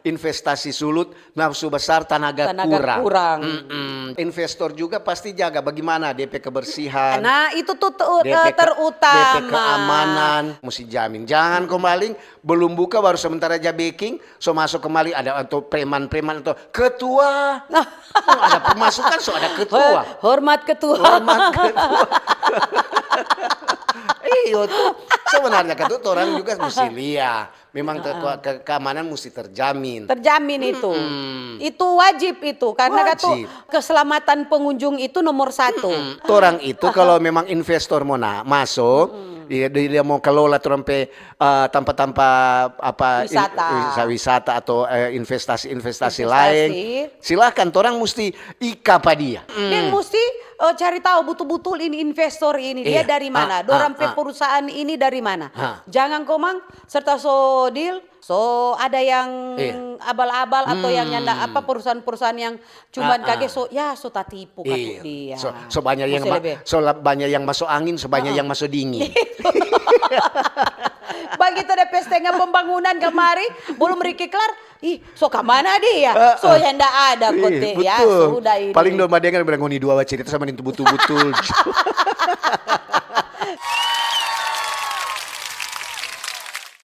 Investasi sulut, nafsu besar, tenaga kurang. Investor juga pasti jaga bagaimana DP kebersihan. Nah itu tuh DP terutama. DP keamanan mesti jamin. Jangan kembali belum buka baru sementara aja baking, so masuk kembali ada atau preman-preman atau ketua. Ada pemasukan so ada ketua. Hormat ketua. Hormat ketua. Iya tuh sebenarnya kan tuh orang juga mesti lihat. Memang keamanan mesti terjamin. Terjamin itu. Itu wajib itu karena Wajib. keselamatan pengunjung itu nomor satu. Orang itu kalau memang investor mau masuk, dia mau kelola sampai tanpa apa wisata atau investasi lain, silakan. Orang mesti ika dia. Dia mesti cari tahu betul-betul ini investor ini dia dari mana, dorang perusahaan ini dari mana. Jangan komang serta so deal, so ada yang abal-abal atau yang nyanda apa perusahaan-perusahaan yang cuman kaget so tatipu katut dia. So banyak yang banyak yang masuk angin, sebanyak yang masuk dingin. Begitu ada setengah pembangunan kemari belum kelar, so kemana dia? So yang ndak ada kote ya sudah ini. Paling domba dia kan bilang ngoni dua cerita sama itu betul-betul.